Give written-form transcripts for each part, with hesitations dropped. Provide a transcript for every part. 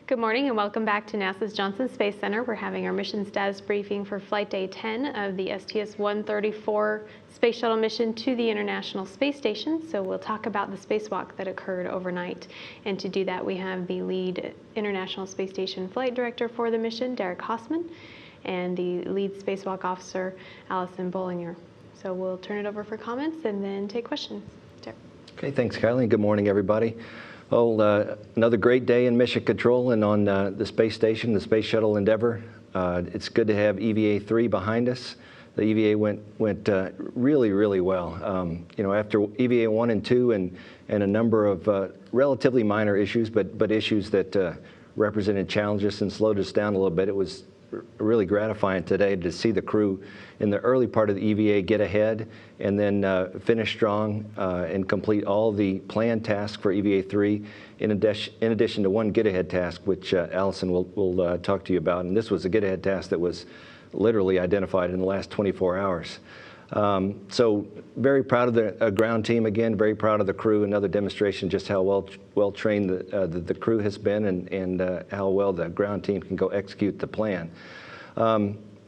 Good morning and welcome back to NASA's Johnson Space Center. We're having our mission status briefing for Flight Day 10 of the STS-134 Space Shuttle mission to the International Space Station. So we'll talk about the spacewalk that occurred overnight. And to do that, we have the lead International Space Station flight director for the mission, Derek Hausman, and the lead spacewalk officer, Allison Bollinger. So we'll turn it over for comments and then take questions. Derek. Okay, thanks, Kylie. Good morning, everybody. Well, another great day in mission control and on the space station, the Space Shuttle Endeavour. It's good to have EVA3 behind us. The EVA went really, really well. After EVA 1 and 2 and a number of relatively minor issues, but issues that represented challenges and slowed us down a little bit, it was really gratifying today to see the crew in the early part of the EVA get ahead and then finish strong and complete all the planned tasks for EVA3 in addition to one get-ahead task, which Allison will talk to you about. And this was a get-ahead task that was literally identified in the last 24 hours. So very proud of the ground team again, very proud of the crew, another demonstration just how well trained the crew has been and how well the ground team can go execute the plan.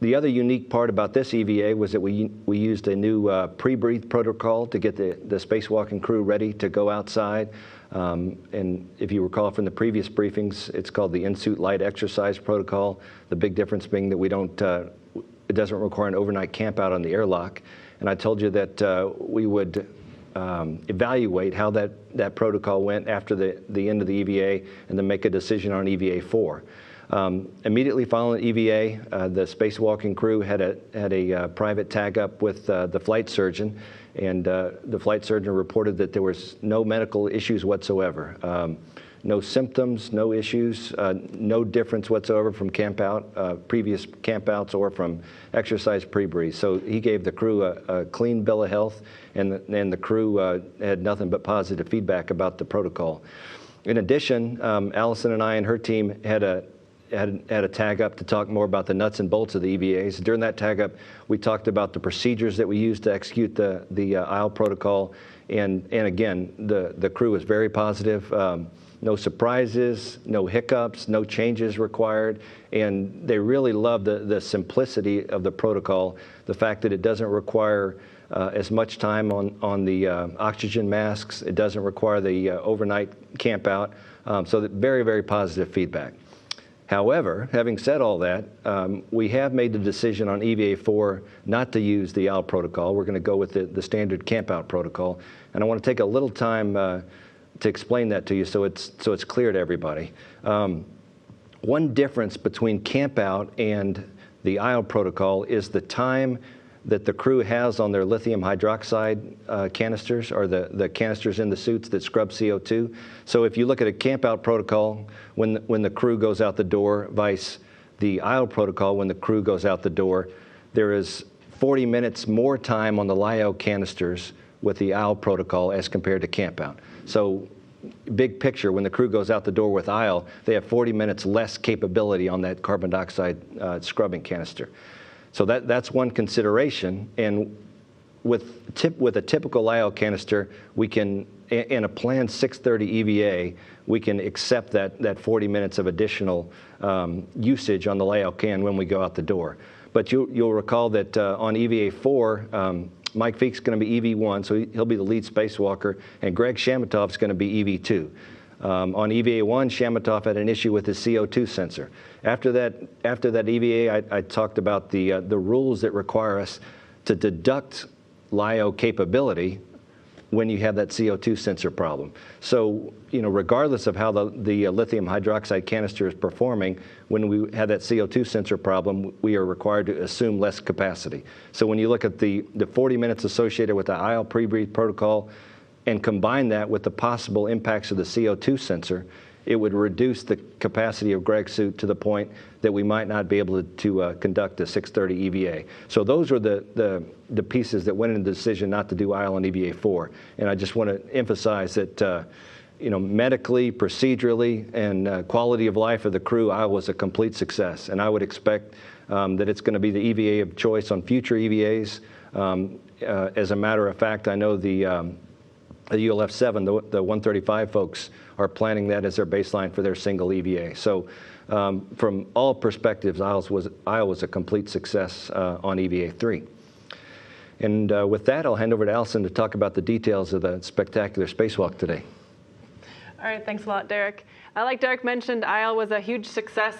The other unique part about this EVA was that we used a new pre-breathe protocol to get the spacewalking crew ready to go outside. And if you recall from the previous briefings, it's called the in-suit light exercise protocol. The big difference being that it doesn't require an overnight camp out on the airlock. And I told you that we would evaluate how that protocol went after the end of the EVA and then make a decision on EVA4. Immediately following EVA, the spacewalking crew had a private tag up with the flight surgeon, and the flight surgeon reported that there was no medical issues whatsoever. No symptoms, no issues, no difference whatsoever from previous campouts or from exercise pre-breathe. So he gave the crew a clean bill of health, and the crew had nothing but positive feedback about the protocol. In addition, Allison and I and her team had a tag up to talk more about the nuts and bolts of the EVAs. During that tag up, we talked about the procedures that we used to execute the aisle protocol, and again, the crew was very positive. No surprises, no hiccups, no changes required, and they really love the simplicity of the protocol, the fact that it doesn't require as much time on the oxygen masks, it doesn't require the overnight camp out, so that very, very positive feedback. However, having said all that, we have made the decision on EVA4 not to use the aisle protocol. We're going to go with the standard camp out protocol, and I want to take a little time to explain that to you so it's clear to everybody. One difference between camp out and the aisle protocol is the time that the crew has on their lithium hydroxide canisters, or the canisters in the suits that scrub CO2. So if you look at a camp out protocol when the crew goes out the door, vice the aisle protocol when the crew goes out the door, there is 40 minutes more time on the LiO canisters with the aisle protocol as compared to camp out. So big picture, when the crew goes out the door with aisle, they have 40 minutes less capability on that carbon dioxide scrubbing canister. So that's one consideration. And with a typical LiO canister, we can, in a planned 6:30 EVA, we can accept that 40 minutes of additional usage on the LiO can when we go out the door. But you'll recall that on EVA4, Mike Feek's going to be EV1, so he'll be the lead spacewalker, and Greg Shamatov's going to be EV2. On EVA1, Shamatov had an issue with his CO2 sensor. After that EVA, I talked about the rules that require us to deduct LiO capability when you have that CO2 sensor problem. So, regardless of how the lithium hydroxide canister is performing, when we have that CO2 sensor problem, we are required to assume less capacity. So when you look at the 40 minutes associated with the aisle pre-breathe protocol and combine that with the possible impacts of the CO2 sensor, it would reduce the capacity of Greg's suit to the point that we might not be able to conduct a 6:30 EVA. So those are the pieces that went into the decision not to do aisle on EVA4. And I just want to emphasize that medically, procedurally, and quality of life of the crew, aisle was a complete success. And I would expect that it's going to be the EVA of choice on future EVAs. As a matter of fact, I know the the ULF-7, the 135 folks are planning that as their baseline for their single EVA. So from all perspectives, Isle was a complete success on EVA3. And with that, I'll hand over to Allison to talk about the details of the spectacular spacewalk today. All right, thanks a lot, Derek. Like Derek mentioned, Isle was a huge success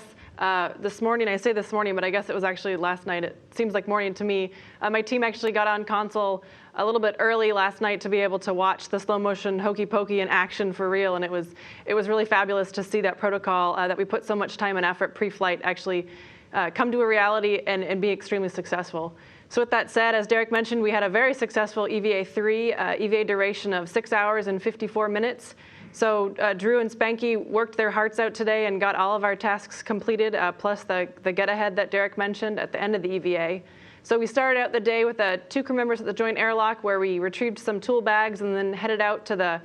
this morning. I say this morning, but I guess it was actually last night. It seems like morning to me. My team actually got on console a little bit early last night to be able to watch the slow motion hokey pokey in action for real, and it was really fabulous to see that protocol that we put so much time and effort pre-flight actually come to a reality and be extremely successful. So with that said, as Derek mentioned, we had a very successful EVA3, EVA duration of 6 hours and 54 minutes. So Drew and Spanky worked their hearts out today and got all of our tasks completed, plus the get-ahead that Derek mentioned at the end of the EVA. So we started out the day with 2 crew members at the joint airlock where we retrieved some tool bags and then headed out to the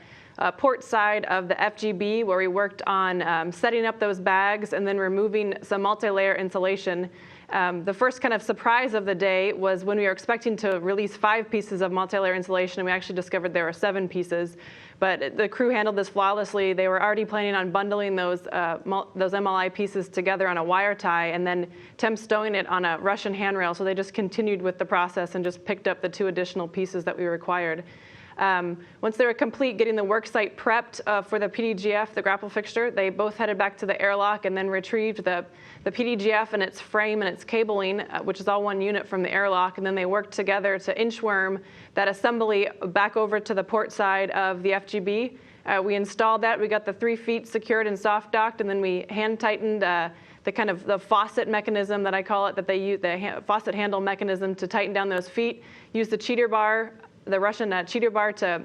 port side of the FGB where we worked on setting up those bags and then removing some multi-layer insulation. The first kind of surprise of the day was when we were expecting to release 5 pieces of multi-layer insulation, and we actually discovered there were 7 pieces. But the crew handled this flawlessly. They were already planning on bundling those MLI pieces together on a wire tie and then temp stowing it on a Russian handrail. So they just continued with the process and just picked up the 2 additional pieces that we required. Once they were complete getting the work site prepped for the PDGF, the grapple fixture, they both headed back to the airlock and then retrieved the PDGF and its frame and its cabling, which is all one unit from the airlock, and then they worked together to inchworm that assembly back over to the port side of the FGB. We installed that, we got the 3 feet secured and soft docked, and then we hand tightened the faucet mechanism that I call it, that they use, the faucet handle mechanism to tighten down those feet. Use the cheater bar, the Russian cheater bar to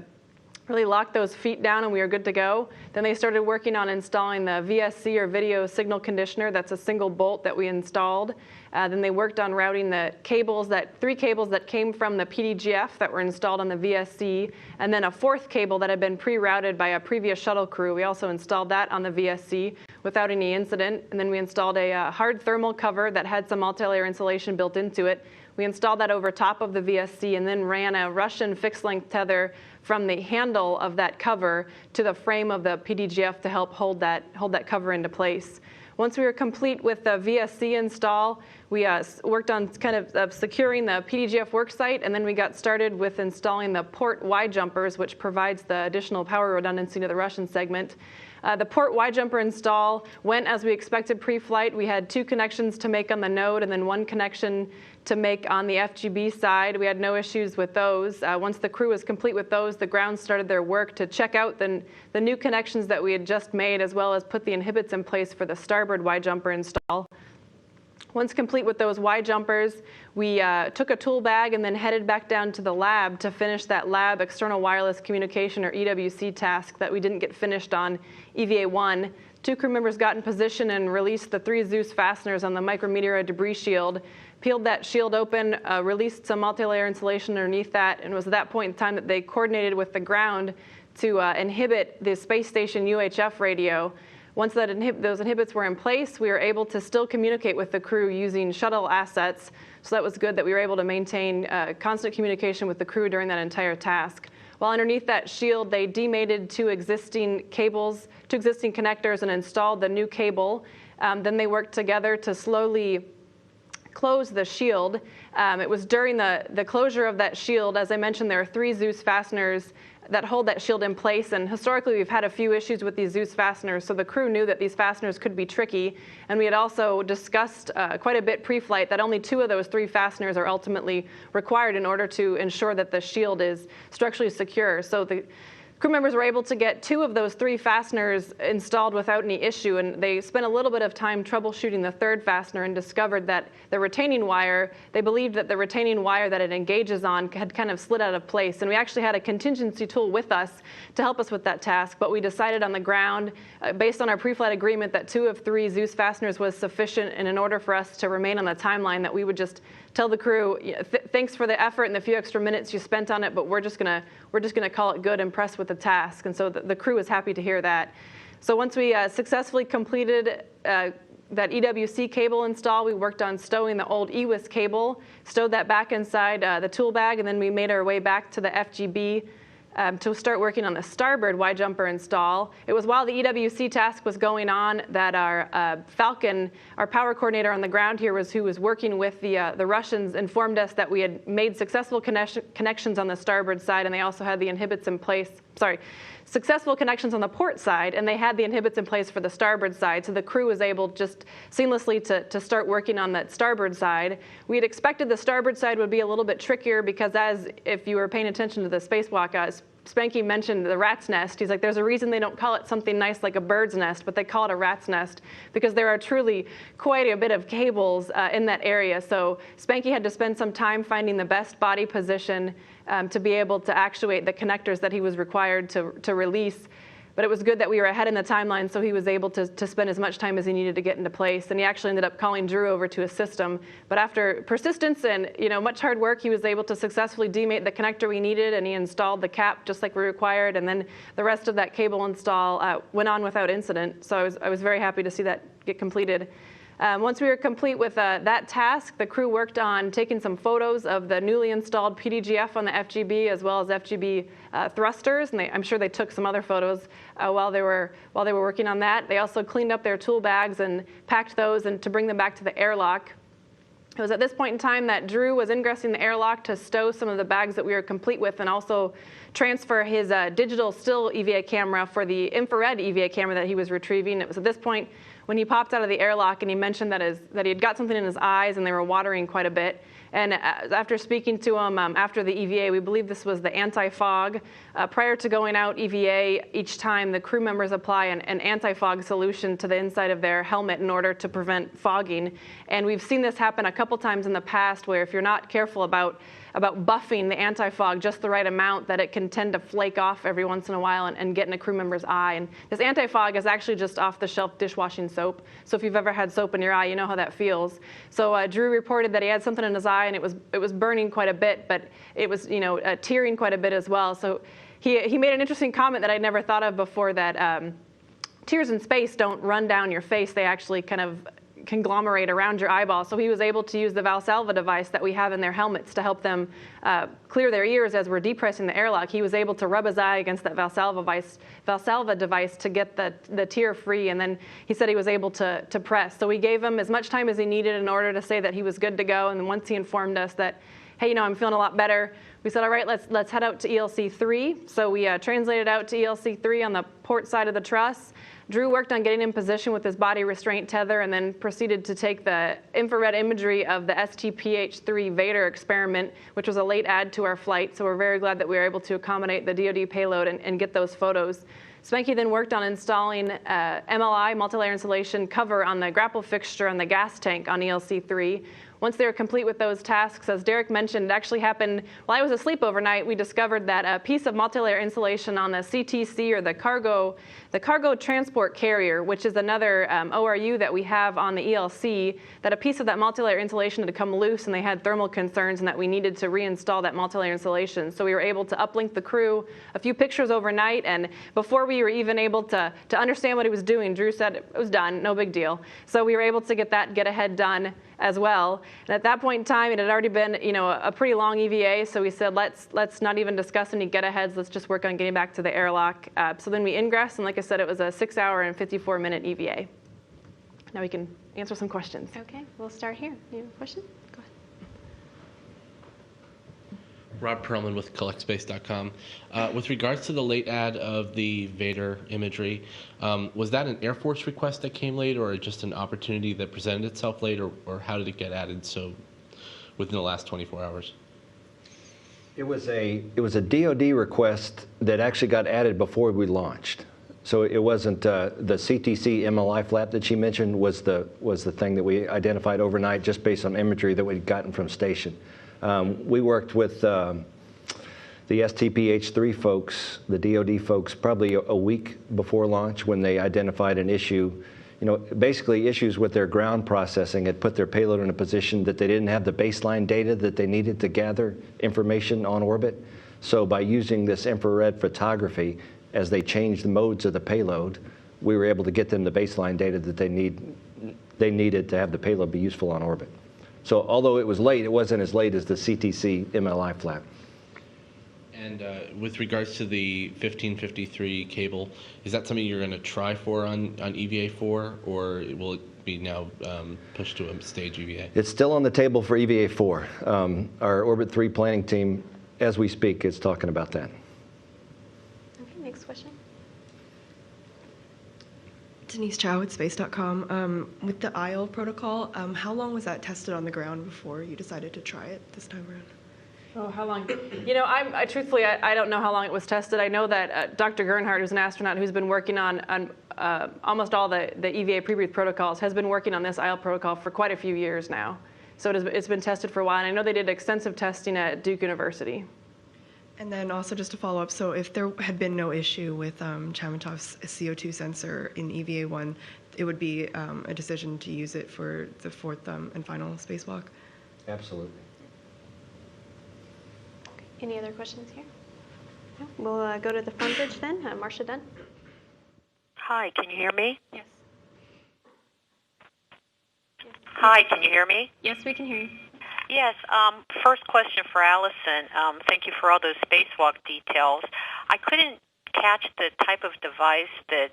really lock those feet down, and we were good to go. Then they started working on installing the VSC, or video signal conditioner. That's a single bolt that we installed. Then they worked on routing the cables, 3 cables that came from the PDGF that were installed on the VSC, and then a 4th cable that had been pre-routed by a previous shuttle crew. We also installed that on the VSC without any incident. And then we installed a hard thermal cover that had some multi-layer insulation built into it. We installed that over top of the VSC and then ran a Russian fixed-length tether from the handle of that cover to the frame of the PDGF to help hold that cover into place. Once we were complete with the VSC install, we worked on kind of securing the PDGF worksite, and then we got started with installing the port Y jumpers, which provides the additional power redundancy to the Russian segment. The port Y jumper install went as we expected pre-flight. We had 2 connections to make on the node and then 1 connection to make on the FGB side. We had no issues with those. Once the crew was complete with those, the ground started their work to check out the new connections that we had just made, as well as put the inhibits in place for the starboard Y jumper install. Once complete with those Y jumpers, we took a tool bag and then headed back down to the lab to finish that lab external wireless communication, or EWC, task that we didn't get finished on EVA1. 2 crew members got in position and released the 3 Zeus fasteners on the micrometeoroid debris shield, peeled that shield open, released some multi-layer insulation underneath that, and it was at that point in time that they coordinated with the ground to inhibit the space station UHF radio. Once those inhibits were in place, we were able to still communicate with the crew using shuttle assets. So that was good that we were able to maintain constant communication with the crew during that entire task. While underneath that shield, they demated 2 existing cables, 2 existing connectors, and installed the new cable. Then they worked together to slowly close the shield. It was during the closure of that shield, as I mentioned, there are 3 Zeus fasteners that hold that shield in place, and historically we've had a few issues with these Zeus fasteners, so the crew knew that these fasteners could be tricky, and we had also discussed quite a bit pre-flight that only 2 of those 3 fasteners are ultimately required in order to ensure that the shield is structurally secure. So the crew members were able to get 2 of those 3 fasteners installed without any issue, and they spent a little bit of time troubleshooting the 3rd fastener and discovered that the retaining wire, they believed that the retaining wire that it engages on had kind of slid out of place. And we actually had a contingency tool with us to help us with that task, but we decided on the ground, based on our pre-flight agreement, that 2 of 3 Zeus fasteners was sufficient, and in order for us to remain on the timeline, that we would just tell the crew, thanks for the effort and the few extra minutes you spent on it, but we're just gonna call it good and press with the task. And so the crew was happy to hear that. So once we successfully completed that EWC cable install, we worked on stowing the old EWIS cable, stowed that back inside the tool bag, and then we made our way back to the FGB to start working on the starboard Y-jumper install. It was while the EWC task was going on that our Falcon, our power coordinator on the ground here, who was working with the Russians, informed us that we had made successful connections on the starboard side, and they also had the inhibits in place. Successful connections on the port side, and they had the inhibits in place for the starboard side, so the crew was able just seamlessly to start working on that starboard side. We had expected the starboard side would be a little bit trickier because, as if you were paying attention to the spacewalk, Spanky mentioned the rat's nest. He's like, there's a reason they don't call it something nice like a bird's nest, but they call it a rat's nest because there are truly quite a bit of cables in that area. So Spanky had to spend some time finding the best body position to be able to actuate the connectors that he was required to release. But it was good that we were ahead in the timeline, so he was able to spend as much time as he needed to get into place. And he actually ended up calling Drew over to assist him. But after persistence and much hard work, he was able to successfully demate the connector we needed, and he installed the cap just like we required. And then the rest of that cable install went on without incident. So I was very happy to see that get completed. Once we were complete with that task, the crew worked on taking some photos of the newly installed PDGF on the FGB as well as FGB thrusters, and I'm sure they took some other photos while they were working on that. They also cleaned up their tool bags and packed those and to bring them back to the airlock. It was at this point in time that Drew was ingressing the airlock to stow some of the bags that we were complete with and also transfer his digital still EVA camera for the infrared EVA camera that he was retrieving. It was at this point when he popped out of the airlock and he mentioned that he had got something in his eyes and they were watering quite a bit. And after speaking to him after the EVA, we believe this was the anti-fog. Prior to going out EVA, each time the crew members apply an anti-fog solution to the inside of their helmet in order to prevent fogging. And we've seen this happen a couple times in the past where if you're not careful about buffing the anti-fog just the right amount, that it can tend to flake off every once in a while and get in a crew member's eye. And this anti-fog is actually just off-the-shelf dishwashing soap. So if you've ever had soap in your eye, you know how that feels. So Drew reported that he had something in his eye and it was burning quite a bit, but it was tearing quite a bit as well. So he made an interesting comment that I'd never thought of before, that tears in space don't run down your face. They actually kind of conglomerate around your eyeball. So he was able to use the Valsalva device that we have in their helmets to help them clear their ears as we're depressing the airlock. He was able to rub his eye against that Valsalva device to get the tear free, and then he said he was able to press. So we gave him as much time as he needed in order to say that he was good to go. And then once he informed us that, hey, I'm feeling a lot better, we said, all right, let's head out to ELC3. So we translated out to ELC3 on the port side of the truss. Drew worked on getting in position with his body restraint tether and then proceeded to take the infrared imagery of the STPH3 Vader experiment, which was a late add to our flight. So we're very glad that we were able to accommodate the DoD payload and get those photos. Spanky then worked on installing MLI, multi-layer insulation cover on the grapple fixture on the gas tank on ELC3. Once they were complete with those tasks, as Derek mentioned, it actually happened while I was asleep overnight. We discovered that a piece of multi-layer insulation on the CTC, or the cargo transport carrier, which is another ORU that we have on the ELC, that a piece of that multi-layer insulation had come loose and they had thermal concerns and that we needed to reinstall that multi-layer insulation. So we were able to uplink the crew a few pictures overnight, and before we were even able to understand what he was doing, Drew said it was done, no big deal. So we were able to get that get-ahead done as well. And at that point in time, it had already been, a pretty long EVA, so we said, let's not even discuss any get-aheads, let's just work on getting back to the airlock. So then we ingressed, and like I said, it was a 6-hour and 54-minute EVA. Now we can answer some questions. Okay, we'll start here. You have a question? Go ahead. Rob Perlman with collectspace.com. With regards to the late add of the Vader imagery, was that an Air Force request that came late, or just an opportunity that presented itself late, or how did it get added so within the last 24 hours? It was a DoD request that actually got added before we launched. So it wasn't the CTC MLI flap that she mentioned was the thing that we identified overnight just based on imagery that we'd gotten from station. We worked with the STPH3 folks, the DoD folks, probably a week before launch when they identified an issue. Basically issues with their ground processing had put their payload in a position that they didn't have the baseline data that they needed to gather information on orbit. So by using this infrared photography, as they changed the modes of the payload, we were able to get them the baseline data that they needed to have the payload be useful on orbit. So although it was late, it wasn't as late as the CTC MLI flap. And with regards to the 1553 cable, is that something you're going to try for on EVA4, or will it be now pushed to a stage EVA? It's still on the table for EVA4. Our Orbit 3 planning team, as we speak, is talking about that. Okay, next question. Denise Chow with Space.com. With the ISLE protocol, how long was that tested on the ground before you decided to try it this time around? Oh, how long? You know, truthfully, I don't know how long it was tested. I know that Dr. Gernhardt, who's an astronaut who's been working on almost all the EVA pre-breathe protocols, has been working on this ISLE protocol for quite a few years now. So it's been tested for a while, and I know they did extensive testing at Duke University. And then also just to follow up, so if there had been no issue with Chamatov's CO2 sensor in EVA1, it would be a decision to use it for the fourth and final spacewalk? Absolutely. Any other questions here? No? We'll go to the front bridge then. Marcia Dunn. Hi, can you hear me? Yes. Hi, can you hear me? Yes, we can hear you. Yes, first question for Allison. Thank you for all those spacewalk details. I couldn't catch the type of device that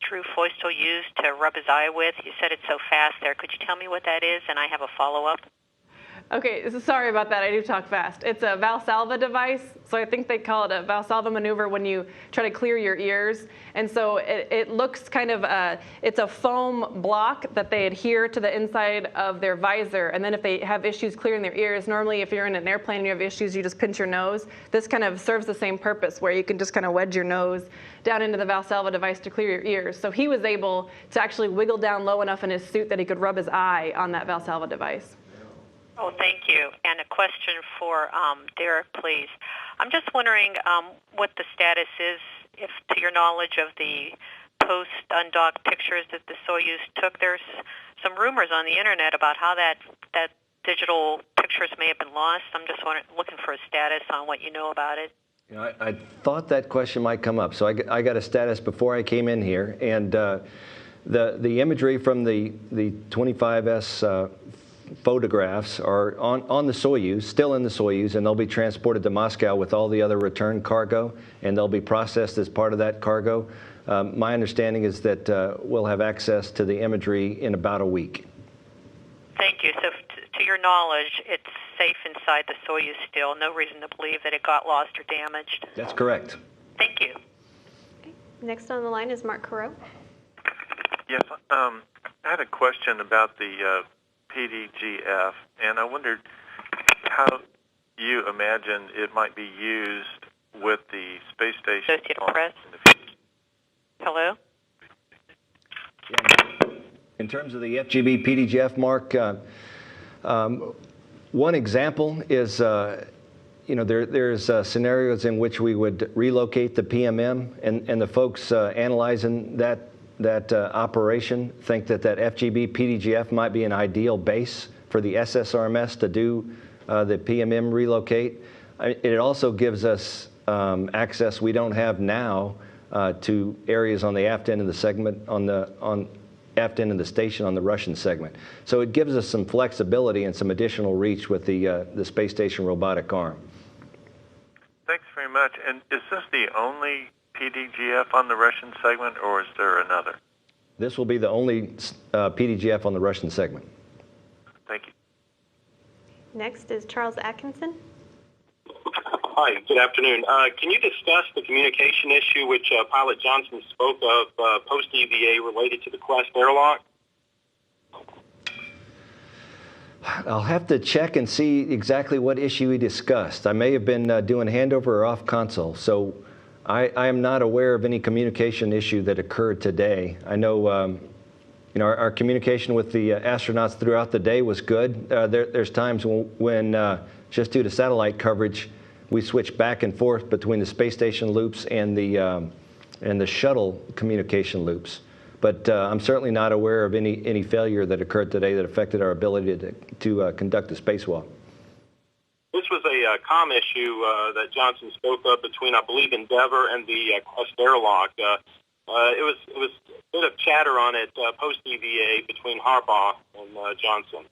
Drew Feustel used to rub his eye with. You said it's so fast there. Could you tell me what that is? And I have a follow-up. Okay, so sorry about that. I do talk fast. It's a Valsalva device. So I think they call it a Valsalva maneuver when you try to clear your ears. And so it looks kind of, it's a foam block that they adhere to the inside of their visor. And then if they have issues clearing their ears, normally if you're in an airplane and you have issues, you just pinch your nose. This kind of serves the same purpose where you can just kind of wedge your nose down into the Valsalva device to clear your ears. So he was able to actually wiggle down low enough in his suit that he could rub his eye on that Valsalva device. Oh, thank you. And a question for Derek, please. I'm just wondering what the status is, if to your knowledge, of the post-undocked pictures that the Soyuz took. There's some rumors on the internet about how that digital pictures may have been lost. I'm just looking for a status on what you know about it. You know, I thought that question might come up, so I got a status before I came in here, and the imagery from the 25S photographs are on the Soyuz, still in the Soyuz, and they'll be transported to Moscow with all the other return cargo, and they'll be processed as part of that cargo. My understanding is that we'll have access to the imagery in about a week. Thank you. So to your knowledge, it's safe inside the Soyuz still. No reason to believe that it got lost or damaged. That's correct. Thank you. Okay. Next on the line is Mark Carreau. Yes, I had a question about the PDGF, and I wondered how you imagine it might be used with the space station. Associated Press. Hello? In terms of the FGB PDGF, Mark, one example is, there's scenarios in which we would relocate the PMM, and the folks analyzing that operation think that FGB PDGF might be an ideal base for the SSRMS to do the PMM relocate. It also gives us access we don't have now to areas on the aft end of the segment, on aft end of the station on the Russian segment. So it gives us some flexibility and some additional reach with the space station robotic arm. Thanks very much. And is this the only PDGF on the Russian segment, or is there another? This will be the only PDGF on the Russian segment. Thank you. Next is Charles Atkinson. Hi, good afternoon. Can you discuss the communication issue which Pilot Johnson spoke of post-EVA related to the Quest airlock? I'll have to check and see exactly what issue he discussed. I may have been doing handover or off console, so I am not aware of any communication issue that occurred today. I know, our communication with the astronauts throughout the day was good. There's times when just due to satellite coverage, we switch back and forth between the space station loops and the shuttle communication loops. But I'm certainly not aware of any failure that occurred today that affected our ability to conduct the spacewalk. This was a comm issue that Johnson spoke of between, I believe, Endeavour and the Quest airlock. It was a bit of chatter on it post-EVA between Harbaugh and Johnson.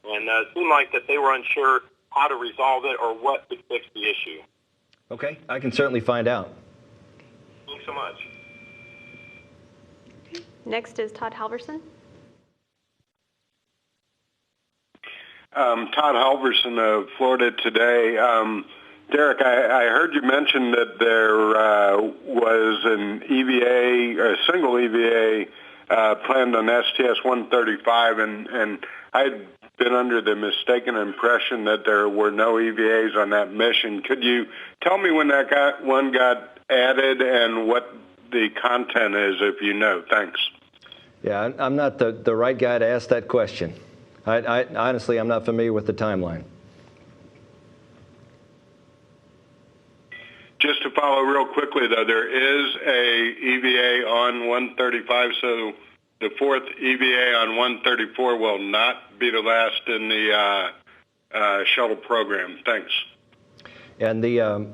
And it seemed like that they were unsure how to resolve it or what would fix the issue. Okay, I can certainly find out. Thanks so much. Next is Todd Halverson. Todd Halverson of Florida Today. Derek, I heard you mention that there was an EVA, a single EVA planned on STS-135, and I had been under the mistaken impression that there were no EVAs on that mission. Could you tell me when that one got added and what the content is, if you know? Thanks. Yeah, I'm not the right guy to ask that question. I honestly, I'm not familiar with the timeline. Just to follow real quickly, though, there is a EVA on 135, so the fourth EVA on 134 will not be the last in the shuttle program. Thanks. And the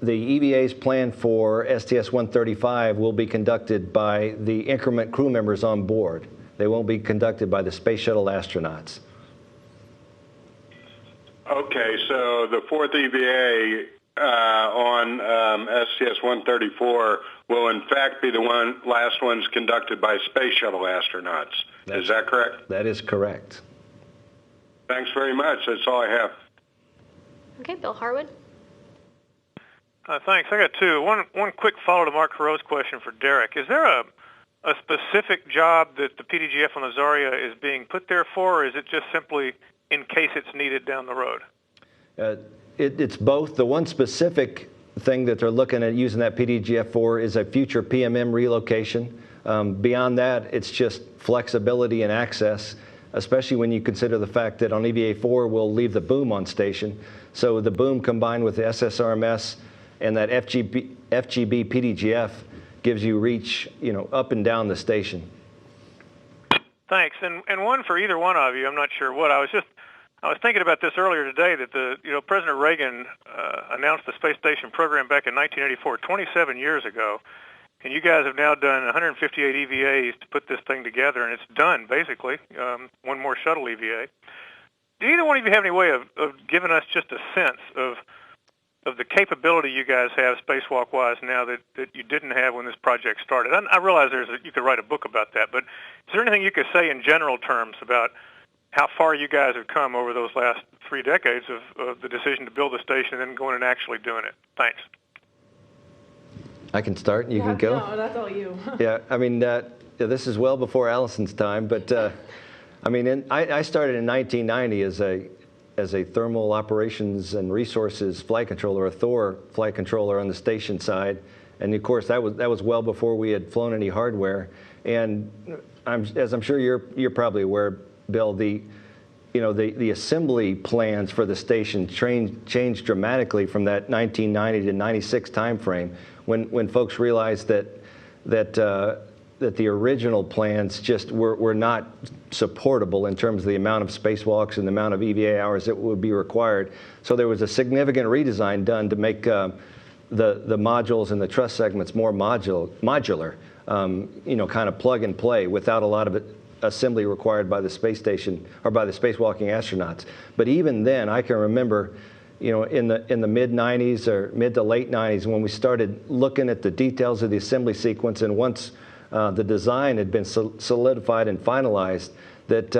EVAs planned for STS-135 will be conducted by the increment crew members on board. They won't be conducted by the space shuttle astronauts. Okay, so the fourth EVA on STS-134 will in fact be the last ones conducted by space shuttle astronauts. Is that correct? That is correct. Thanks very much. That's all I have. Okay, Bill Harwood. Thanks. I got two. One quick follow to Mark Carreau's question for Derek. Is there a specific job that the PDGF on the Zarya is being put there for, or is it just simply in case it's needed down the road? It's both. The one specific thing that they're looking at using that PDGF for is a future PMM relocation. Beyond that, it's just flexibility and access, especially when you consider the fact that on EVA4 we'll leave the boom on station. So the boom combined with the SSRMS and that FGB PDGF gives you reach, up and down the station. Thanks. And one for either one of you. I'm not sure what. I was thinking about this earlier today that President Reagan announced the space station program back in 1984, 27 years ago, and you guys have now done 158 EVAs to put this thing together, and it's done basically. One more shuttle EVA. Do either one of you have any way of giving us just a sense of the capability you guys have spacewalk-wise now that you didn't have when this project started? I realize you could write a book about that, but is there anything you could say in general terms about how far you guys have come over those last 3 decades of the decision to build the station and then going and actually doing it? Thanks. I can start and you can go? No, that's all you. Yeah, I mean, this is well before Allison's time, but I started in 1990 as a thermal operations and resources flight controller, a Thor flight controller on the station side, and of course that was well before we had flown any hardware. And as I'm sure you're probably aware, Bill, the assembly plans for the station changed dramatically from that 1990 to 96 timeframe when folks realized that the original plans just were not supportable in terms of the amount of spacewalks and the amount of EVA hours that would be required. So there was a significant redesign done to make the modules and the truss segments more modular, kind of plug and play without a lot of assembly required by the space station or by the spacewalking astronauts. But even then, I can remember, in the mid 90s or mid to late 90s when we started looking at the details of the assembly sequence, and once the design had been solidified and finalized, that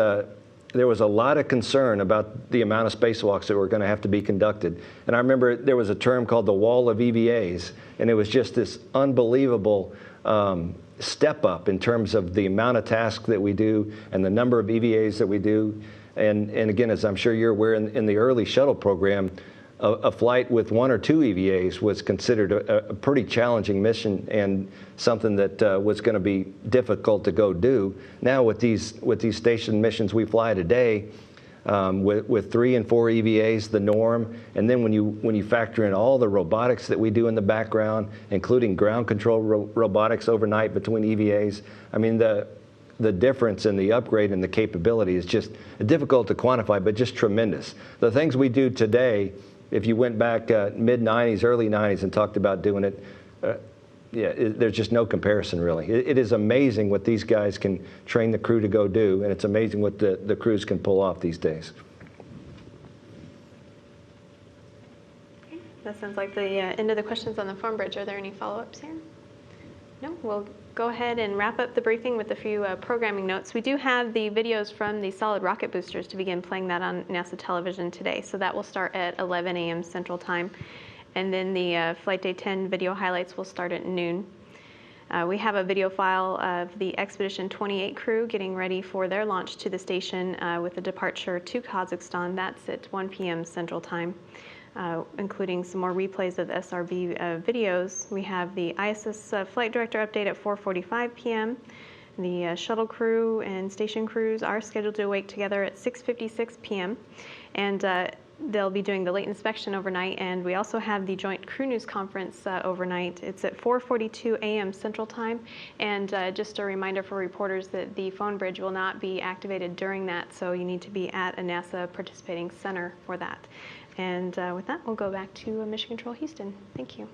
there was a lot of concern about the amount of spacewalks that were going to have to be conducted. And I remember there was a term called the wall of EVAs, and it was just this unbelievable step up in terms of the amount of tasks that we do and the number of EVAs that we do. And again, as I'm sure you're aware, in the early shuttle program, a flight with 1 or 2 EVAs was considered a pretty challenging mission and something that was going to be difficult to go do. Now with these station missions we fly today, with 3 and 4 EVAs, the norm, and then when you factor in all the robotics that we do in the background, including ground control robotics overnight between EVAs, I mean the difference in the upgrade and the capability is just difficult to quantify, but just tremendous. The things we do today, if you went back mid 90s, early 90s and talked about doing it, there's just no comparison, really. It is amazing what these guys can train the crew to go do, and it's amazing what the crews can pull off these days. That sounds like the end of the questions on the phone bridge. Are there any follow-ups here? No, we'll go ahead and wrap up the briefing with a few programming notes. We do have the videos from the solid rocket boosters to begin playing that on NASA television today. So that will start at 11 a.m. Central Time. And then the Flight Day 10 video highlights will start at noon. We have a video file of the Expedition 28 crew getting ready for their launch to the station with a departure to Kazakhstan. That's at 1 p.m. Central Time. Including some more replays of the SRB videos. We have the ISS flight director update at 4:45 p.m. The shuttle crew and station crews are scheduled to wake together at 6:56 p.m. And they'll be doing the late inspection overnight. And we also have the joint crew news conference overnight. It's at 4:42 a.m. Central Time. And just a reminder for reporters that the phone bridge will not be activated during that. So you need to be at a NASA participating center for that. And with that, we'll go back to Mission Control Houston. Thank you.